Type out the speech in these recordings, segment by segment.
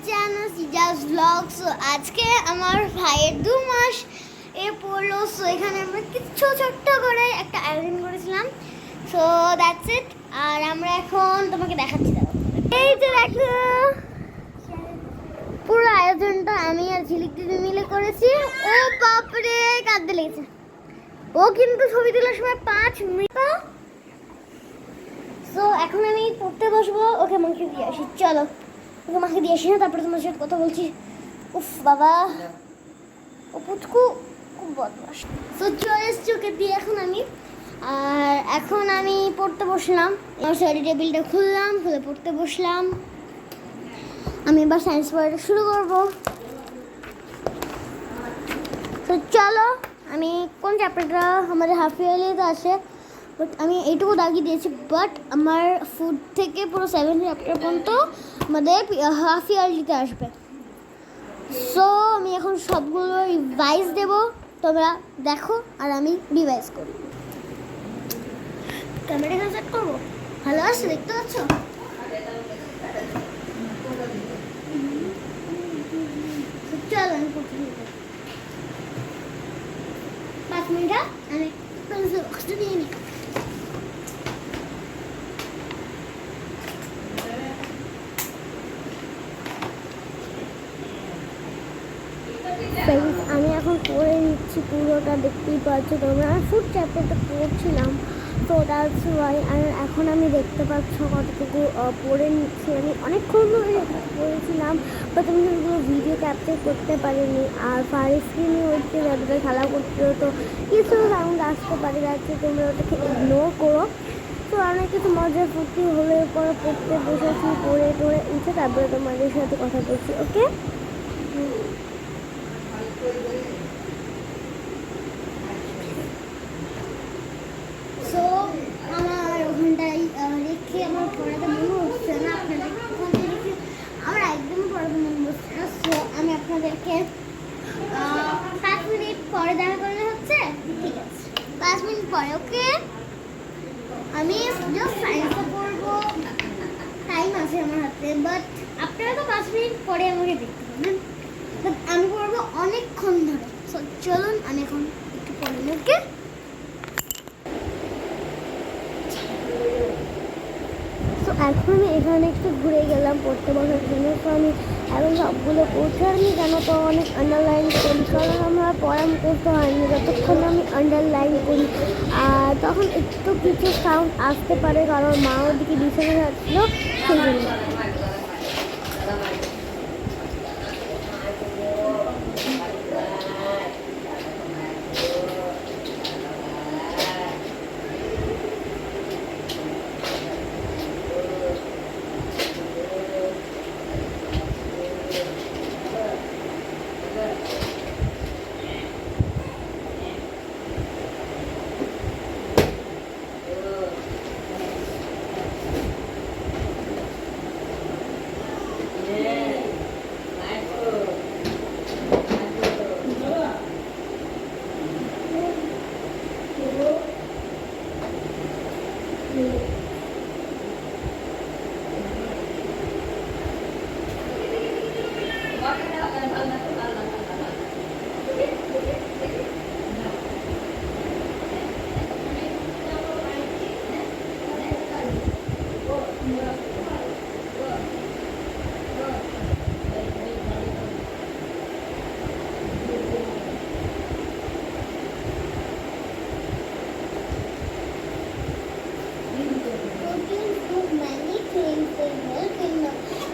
Channel সিজাস blog. So আজকে আমার ভাইয়ের 2 মাস পড়লো। সো এখানে আমরা কিছু ছোট্ট করে একটা আয়োজন করেছিলাম। So that's it. আর আমরা এখন তোমাকে দেখাচ্ছি, দাও এই যে দেখো, পুরো আয়োজনটা আমি আর ঝিলিক দিদি মিলে করেছি। ও বাপরে, কাঁদতে লেগেছে। ও কিন্তু ছবি তোলার সময় 5 মিনিট। সো এখন আমি পড়তে বসবো। ওকে মাকে দিয়ে আসি, চলো ওকে মাকে দিয়ে আসি না, তারপরে তোমার সাথে কথা বলছি। উফ বাবা, ও পুচকু খুব বদমাস। সো চলে এসছি ওকে দিয়ে এখন আমি। আর এখন আমি পড়তে বসলাম। আমার স্টাডি টেবিলটা খুললাম, খুলে পড়তে বসলাম। আমি এবার সায়েন্স পড়াটা শুরু করবো। তো চলো, আমি কোন চ্যাপ্টারটা আমাদের হাফ ইয়ারলিতে আছে, বাট আমি এইটুকু দাগিয়ে দিয়েছি। বাট আমার ফুড থেকে পুরো 7 চ্যাপ্টার পর্যন্ত আমাদের হাফ ইয়ারলিতে আসবে। সো আমি এখন সবগুলো রিভাইজ দেবো, তোমরা দেখো আর আমি রিভাইজ করি। ক্যামেরা সেট করবো, ভালো আছে, দেখতে পাচ্ছ? চলো আমি পড়তে 5 মিনিট আমি পেন্সিল বক্সটা নিয়ে নিই। আমি এখন পড়ে নিচ্ছি, পুরোটা দেখতেই পাচ্ছ তোমরা। ফুড চ্যাপ্টারটা পড়ছিলাম, তো দ্যাটস ওয়াই। আর এখন আমি দেখতে পাচ্ছ কতটুকু পড়ে নিচ্ছি। আমি অনেকক্ষণ ধরে পড়েছিলাম, বাট আমি সেগুলো ভিডিও ক্যাপচার করতে পারিনি। আর ফার স্ক্রিনে হচ্ছে যতটা খেলা করছিল, তো কিছু সাউন্ড আসতে পারে, যাচ্ছে তোমরা ওটাকে ইগনোর করো। তো অনেক কিছু মজা ফুর্তি হলে পরে পড়তে বসেছি, পড়ে টড়ে উঠে তারপরে তোমাদের সাথে কথা বলছি, ওকে? সো আমার ওখানটায় রেখে আমার পড়াতে মনে হচ্ছে না, আপনাদের ওখানে রেখে আমার একদম পড়াতে মনে হচ্ছে না। সো আমি আপনাদেরকে 5 মিনিট পরে দেখা করলে হচ্ছে? ঠিক আছে, 5 মিনিট পরে, ওকে? আমি জাস্ট সায়েন্সটা পড়বো, টাইম আছে আমার হাতে, বাট আপনারা তো 5 মিনিট পরে আমাকে দেখতে পাবেন। বাট আমি পড়বো অনেকক্ষণ ধরে। সো চলুন আমি এখন একটু পড়ে নিই, ওকে? তো এখন আমি এখানে একটু ঘুরে গেলাম পড়তে বসার জন্য। তো আমি এখন সবগুলো পড়তে পারিনি, কেন তো অনেক আন্ডারলাইন করি, কারণ আমার পড়া মুখস্থ হয়নি যতক্ষণ আমি আন্ডারলাইন করি। আর তখন একটু কিছু সাউন্ড আসতে পারে, কারণ মা ওদিকে বিছানা যাচ্ছিলো, সেই জন্য।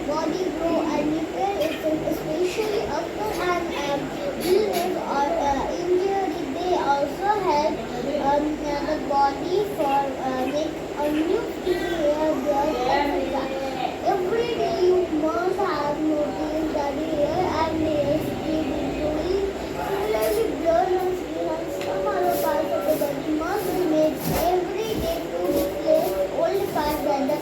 Body grow and repair itself, especially after an illness or injury. They also help the body for make a new hair, blood, etc. Every day you must have noticed that hair and nails keep growing. Similarly, blood and skin and some other parts of the body must be made every day to replace old parts that the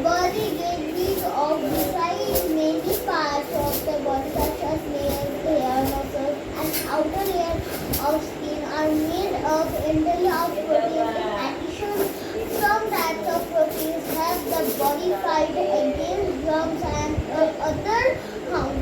body gets rid of. Besides, many parts of the body such as nails, hair, muscles and outer layer of skin are made up entirely of proteins. In addition, some types of proteins help the body fight against germs and other harmful